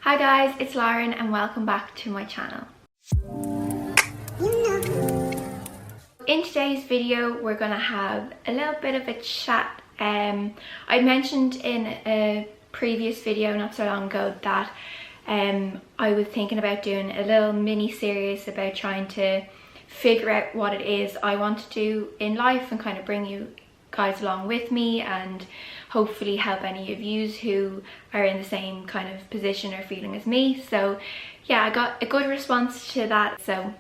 Hi guys, it's Lauren and welcome back to my channel. In today's video we're going to have a little bit of a chat. I mentioned in a previous video not so long ago that I was thinking about doing a little mini series about trying to figure out what it is I want to do in life and kind of bring you guys along with me and hopefully help any of you who are in the same kind of position or feeling as me. So yeah, I got a good response to that, so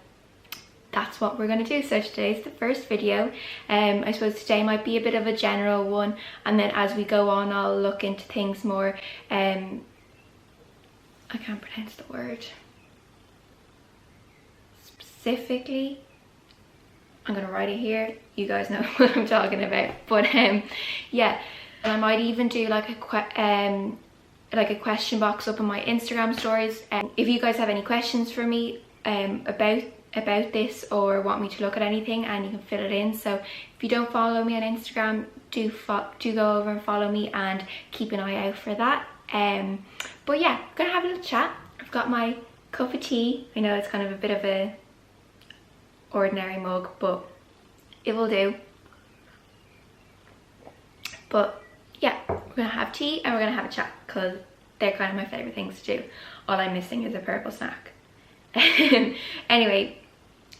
that's what we're going to do. So today's the first video. I suppose today might be a bit of a general one, and then as we go on I'll look into things more I can't pronounce the word specifically. I'm gonna write it here, you guys know what I'm talking about. But yeah, I might even do like a question box up on my Instagram stories. If you guys have any questions for me about this or want me to look at anything, and you can fill it in. So if you don't follow me on Instagram, do go over and follow me and keep an eye out for that. But yeah, I'm gonna have a little chat. I've got my cup of tea. I know it's kind of a bit of a ordinary mug, but it will do. But yeah, we're gonna have tea and we're gonna have a chat because they're kind of my favorite things to do. All I'm missing is a purple snack. Anyway,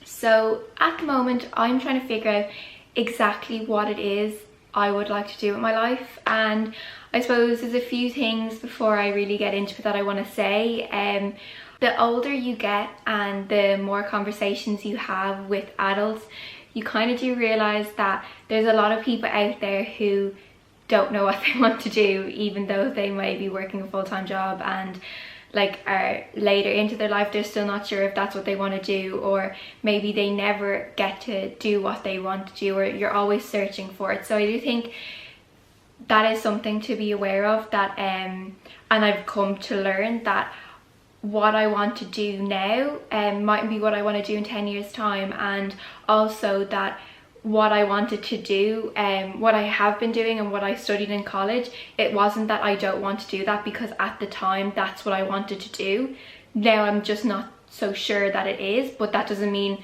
so at the moment I'm trying to figure out exactly what it is I would like to do with my life, and I suppose there's a few things before I really get into it that I want to say. The older you get and the more conversations you have with adults, you kind of do realise that there's a lot of people out there who don't know what they want to do, even though they may be working a full-time job and like are later into their life they're still not sure if that's what they want to do, or maybe they never get to do what they want to do, or you're always searching for it. So I do think that is something to be aware of, that and I've come to learn that what I want to do now mightn't be what I want to do in 10 years time, and also that what I wanted to do, what I have been doing and what I studied in college, it wasn't that I don't want to do that, because at the time that's what I wanted to do. Now I'm just not so sure that it is, but that doesn't mean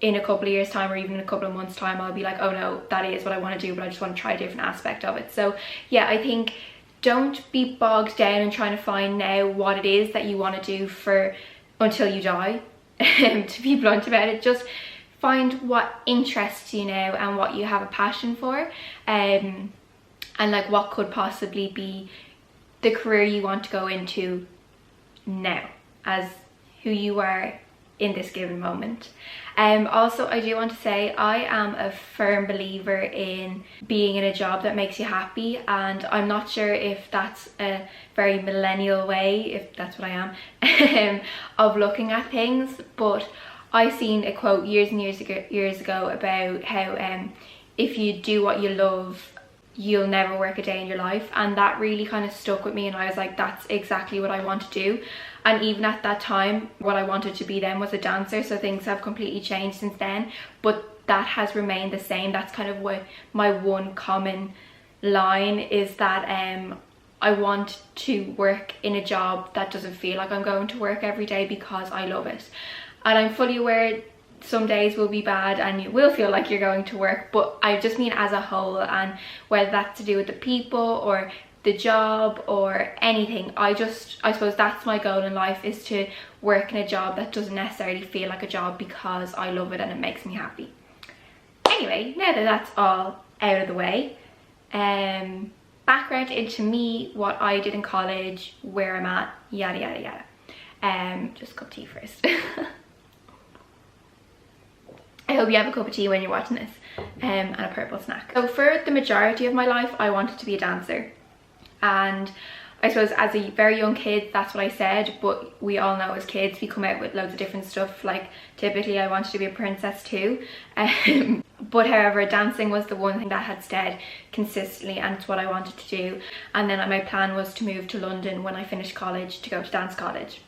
in a couple of years time or even in a couple of months time I'll be like, oh no, that is what I want to do, but I just want to try a different aspect of it. So yeah, I think don't be bogged down in trying to find now what it is that you want to do for until you die. To be blunt about it, just find what interests you now and what you have a passion for, and like what could possibly be the career you want to go into now as who you are in this given moment. Also, I do want to say I am a firm believer in being in a job that makes you happy, and I'm not sure if that's a very millennial way, if that's what I am, of looking at things, but I seen a quote years and years ago about how if you do what you love, you'll never work a day in your life, and that really kind of stuck with me, and I was like, that's exactly what I want to do. And even at that time, what I wanted to be then was a dancer, so things have completely changed since then, but that has remained the same. That's kind of what my one common line is, that I want to work in a job that doesn't feel like I'm going to work every day, because I love it. And I'm fully aware some days will be bad and you will feel like you're going to work, but I just mean as a whole, and whether that's to do with the people or the job or anything, I suppose that's my goal in life, is to work in a job that doesn't necessarily feel like a job, because I love it and it makes me happy. Anyway, now that that's all out of the way, background into me, what I did in college, where I'm at, yada yada yada. Just a cup of tea first. I hope you have a cup of tea when you're watching this, and a purple snack. So for the majority of my life I wanted to be a dancer, and I suppose as a very young kid that's what I said, but we all know as kids we come out with loads of different stuff. Like typically I wanted to be a princess too, but however dancing was the one thing that had stayed consistently, and it's what I wanted to do. And then my plan was to move to London when I finished college to go to dance college.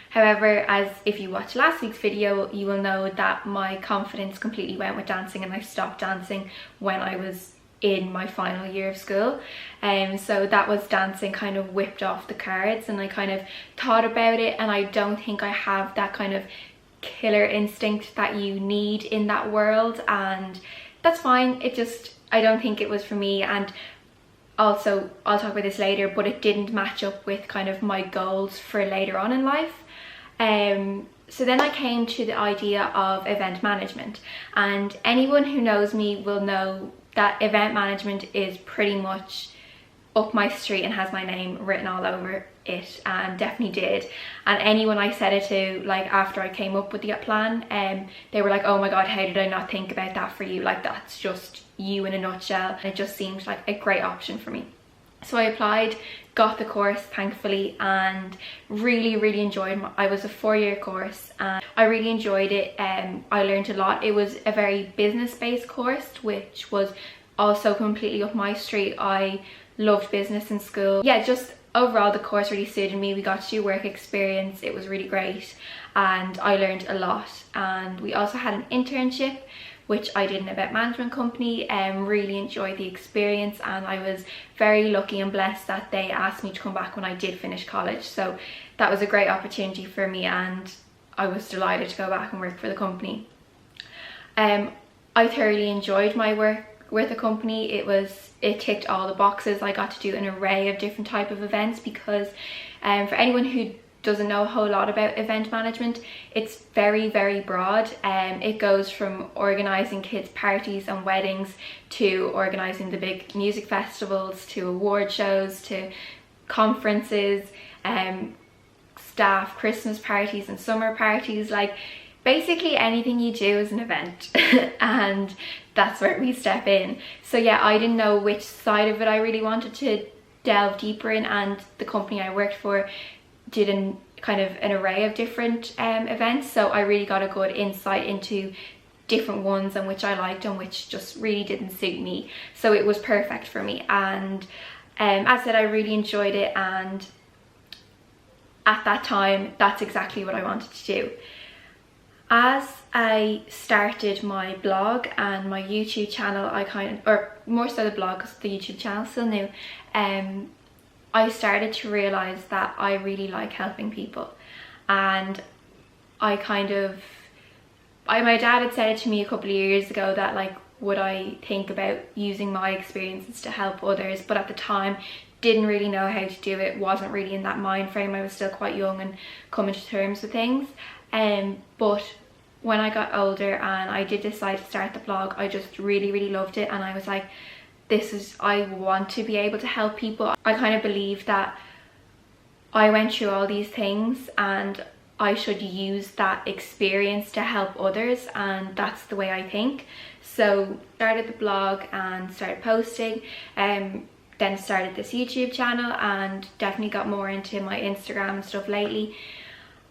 However, as if you watched last week's video, you will know that my confidence completely went with dancing, and I stopped dancing when I was in my final year of school. So that was dancing kind of whipped off the cards, and I kind of thought about it, and I don't think I have that kind of killer instinct that you need in that world, and that's fine. I don't think it was for me, and also I'll talk about this later, but it didn't match up with kind of my goals for later on in life. So then I came to the idea of event management, and anyone who knows me will know that event management is pretty much up my street and has my name written all over it, and definitely did. And anyone I said it to, like after I came up with the plan, they were like, oh my god, how did I not think about that for you? Like, that's just you in a nutshell. And it just seemed like a great option for me. So I applied, got the course thankfully, and really enjoyed I was a 4-year course, and I really enjoyed it. I learned a lot. It was a very business-based course, which was also completely up my street. I loved business in school. Yeah, just overall the course really suited me. We got to do work experience. It was really great, and I learned a lot. And we also had an internship, which I did in an event management company, and really enjoyed the experience, and I was very lucky and blessed that they asked me to come back when I did finish college. So that was a great opportunity for me, and I was delighted to go back and work for the company. I thoroughly enjoyed my work with the company. It ticked all the boxes. I got to do an array of different type of events, because for anyone who doesn't know a whole lot about event management, it's very broad. It goes from organising kids' parties and weddings to organising the big music festivals, to award shows, to conferences, staff Christmas parties and summer parties. Like, basically anything you do is an event and that's where we step in. So yeah, I didn't know which side of it I really wanted to delve deeper in, and the company I worked for did an array of different events, so I really got a good insight into different ones and which I liked and which just really didn't suit me. So it was perfect for me, and as I said, I really enjoyed it, and at that time that's exactly what I wanted to do. As I started my blog and my YouTube channel, or more so the blog because the YouTube channel is still new, I started to realise that I really like helping people. And my dad had said it to me a couple of years ago that, like, would I think about using my experiences to help others, but at the time didn't really know how to do it, wasn't really in that mind frame. I was still quite young and coming to terms with things. But when I got older and I did decide to start the blog, I just really loved it, and I was like, I want to be able to help people. I kind of believe that I went through all these things and I should use that experience to help others, and that's the way I think. So started the blog and started posting, then started this YouTube channel, and definitely got more into my Instagram and stuff lately.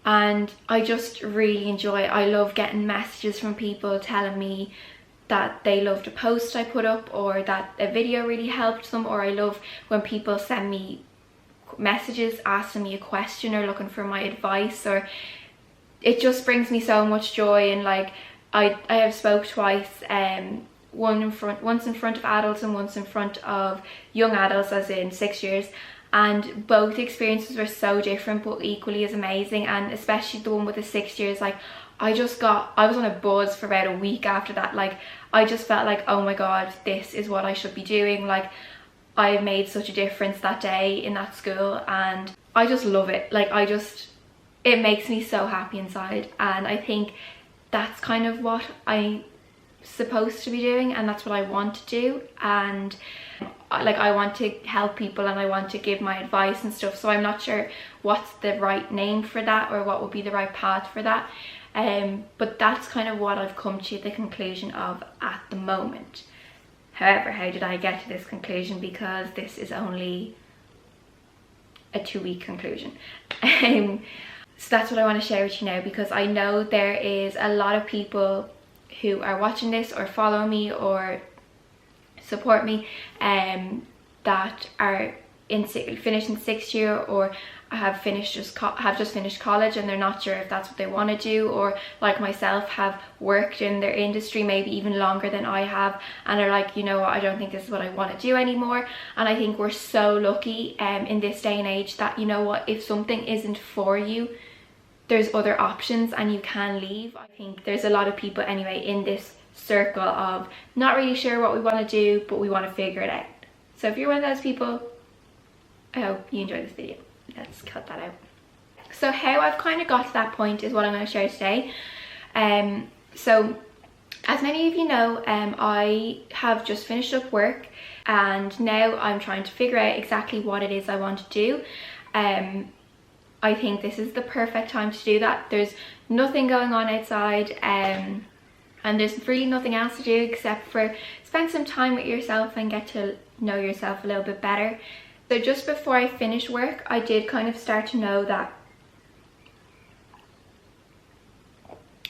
And I just really enjoy it. I love getting messages from people telling me that they loved a post I put up, or that a video really helped them, or I love when people send me messages asking me a question or looking for my advice, or it just brings me so much joy. And like, I have spoke twice, once in front of adults and once in front of young adults, as in 6 years, and both experiences were so different but equally as amazing. And especially the one with the 6 years, like, I was on a buzz for about a week after that. Like, I just felt like, oh my god, this is what I should be doing. Like, I made such a difference that day in that school, and I just love it. Like, it makes me so happy inside, and I think that's kind of what I'm supposed to be doing, and that's what I want to do. And like, I want to help people and I want to give my advice and stuff, so I'm not sure what's the right name for that or what would be the right path for that. But that's kind of what I've come to the conclusion of at the moment. However, how did I get to this conclusion? Because this is only a 2-week conclusion. So that's what I want to share with you now, because I know there is a lot of people who are watching this or follow me or support me that are finishing 6th year or have just finished college and they're not sure if that's what they want to do, or like myself have worked in their industry maybe even longer than I have and are like, you know what, I don't think this is what I want to do anymore. And I think we're so lucky in this day and age that, you know what, if something isn't for you, there's other options and you can leave. I think there's a lot of people anyway in this circle of not really sure what we want to do, but we want to figure it out. So if you're one of those people, I hope you enjoyed this video. Let's cut that out. So how I've kind of got to that point is what I'm going to share today. So as many of you know, I have just finished up work and now I'm trying to figure out exactly what it is I want to do. I think this is the perfect time to do that. There's nothing going on outside and there's really nothing else to do except for spend some time with yourself and get to know yourself a little bit better. So just before I finished work, I did kind of start to know that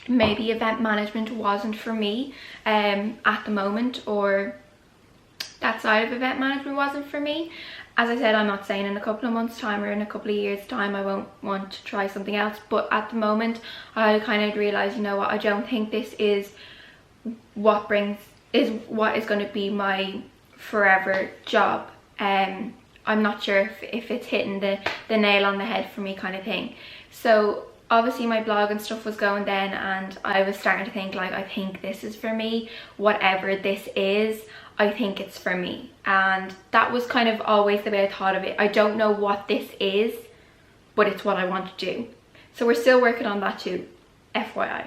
maybe event management wasn't for me at the moment, or that side of event management wasn't for me. As I said, I'm not saying in a couple of months time or in a couple of years time I won't want to try something else, but at the moment I kind of realized, you know what, I don't think this is what is going to be my forever job. I'm not sure if it's hitting the nail on the head for me kind of thing. So obviously my blog and stuff was going then and I was starting to think like, I think this is for me. Whatever this is, I think it's for me. And that was kind of always the way I thought of it. I don't know what this is, but it's what I want to do. So we're still working on that too, FYI.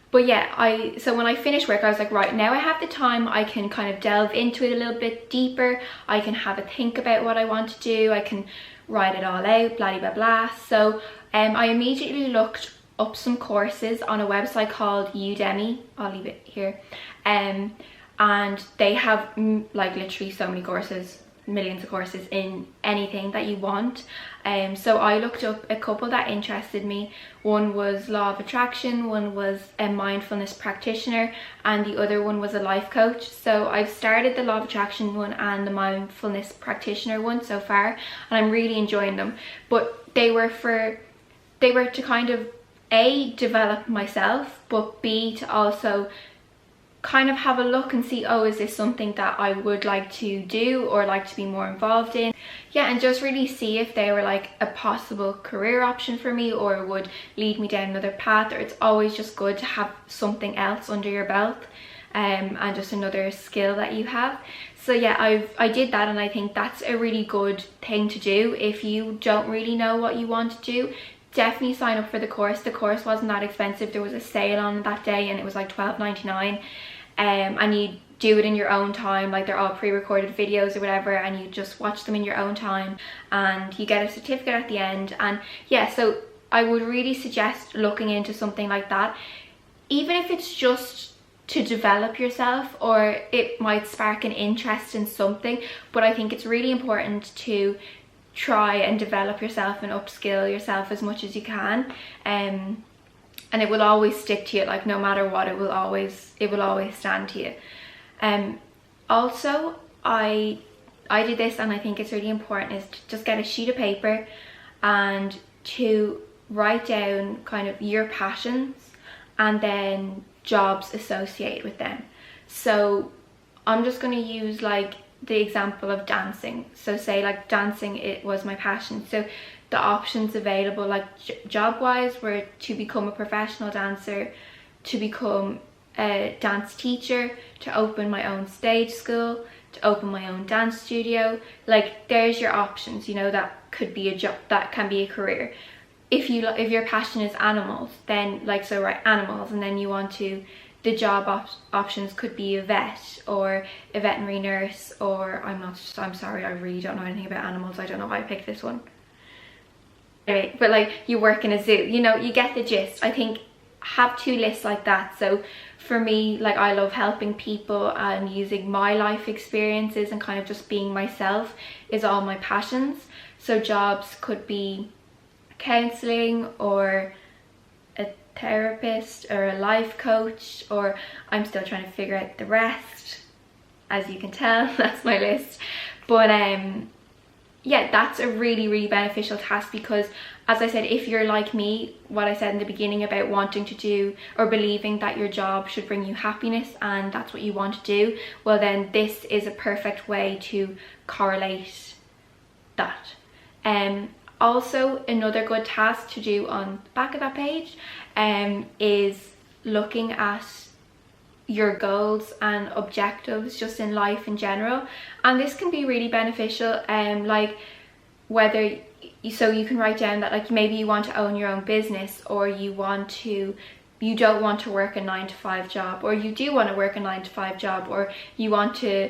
But yeah, so when I finished work, I was like, right, now I have the time, I can kind of delve into it a little bit deeper. I can have a think about what I want to do. I can write it all out, blah, blah, blah. So I immediately looked up some courses on a website called Udemy. I'll leave it here. And they have like literally so many courses, millions of courses in anything that you want. So I looked up a couple that interested me. One was law of attraction, one was a mindfulness practitioner, and the other one was a life coach. So I've started the law of attraction one and the mindfulness practitioner one so far, and I'm really enjoying them. But they were to kind of A, develop myself, but B, to also kind of have a look and see, oh, is this something that I would like to do or like to be more involved in? Yeah, and just really see if they were like a possible career option for me or would lead me down another path. Or it's always just good to have something else under your belt and just another skill that you have. So yeah, I did that, and I think that's a really good thing to do if you don't really know what you want to do. Definitely sign up for the course. The course wasn't that expensive. There was a sale on that day and it was like $12.99. And you do it in your own time, like they're all pre-recorded videos or whatever, and you just watch them in your own time and you get a certificate at the end. And yeah, so I would really suggest looking into something like that, even if it's just to develop yourself, or it might spark an interest in something. But I think it's really important to try and develop yourself and upskill yourself as much as you can. And it will always stick to you, like no matter what, it will always stand to you. Also, I did this, and I think it's really important, is to just get a sheet of paper and to write down kind of your passions and then jobs associated with them. So I'm just going to use like the example of dancing. So say like dancing, it was my passion. So the options available like job wise were to become a professional dancer, to become a dance teacher, to open my own stage school, to open my own dance studio. Like there's your options, you know, that could be a job, that can be a career. If your passion is animals, then like, so right, animals, and then you want to, the job options could be a vet or a veterinary nurse, or I'm sorry, I really don't know anything about animals. I don't know why I picked this one. Anyway, but like you work in a zoo, you know, you get the gist. I think have two lists like that. So for me, like I love helping people and using my life experiences and kind of just being myself is all my passions. So jobs could be counselling or a therapist or a life coach, or I'm still trying to figure out the rest. As you can tell, that's my list. But yeah, that's a really beneficial task, because as I said, if you're like me, what I said in the beginning about wanting to do or believing that your job should bring you happiness and that's what you want to do, well then this is a perfect way to correlate that. Also, another good task to do on the back of that page is looking at your goals and objectives just in life in general, and this can be really beneficial. Like whether so you can write down that like maybe you want to own your own business, or you don't want to work a 9-to-5 job, or you do want to work a 9-to-5 job, or you want to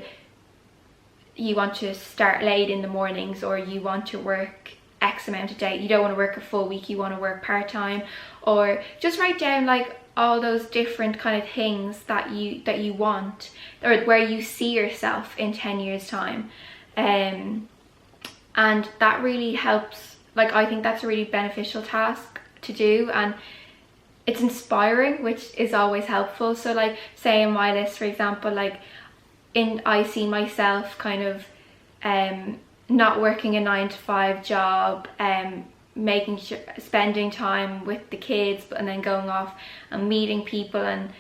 start late in the mornings, or you want to work X amount a day, you don't want to work a full week, you want to work part-time. Or just write down like all those different kind of things that you want, or where you see yourself in 10 years time. And that really helps. Like I think that's a really beneficial task to do, and it's inspiring, which is always helpful. So like say in my list, for example, like I see myself kind of not working a 9-to-5 job, spending time with the kids, and then going off and meeting people and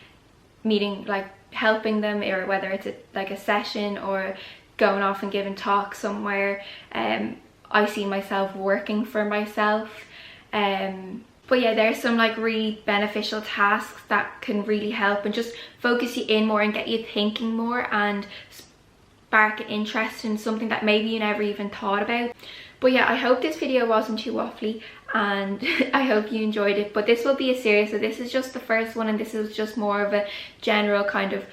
like helping them, or whether it's like a session or going off and giving talks somewhere. I see myself working for myself. But yeah, there's some like really beneficial tasks that can really help and just focus you in more and get you thinking more and spark an interest in something that maybe you never even thought about. But yeah, I hope this video wasn't too waffly, and I hope you enjoyed it. But this will be a series, so this is just the first one, and this is just more of a general kind of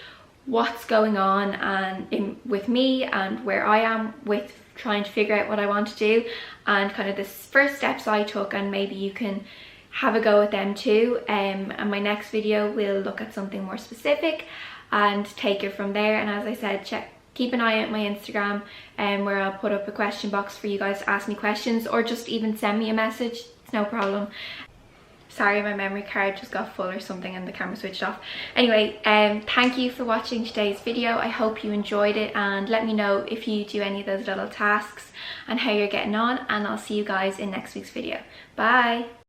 what's going on and with me and where I am with trying to figure out what I want to do, and kind of the first steps I took, and maybe you can have a go at them too. And my next video will look at something more specific and take it from there. And as I said, keep an eye out my Instagram, where I'll put up a question box for you guys to ask me questions, or just even send me a message. It's no problem. Sorry, my memory card just got full or something and the camera switched off. Anyway, thank you for watching today's video. I hope you enjoyed it, and let me know if you do any of those little tasks and how you're getting on, and I'll see you guys in next week's video. Bye!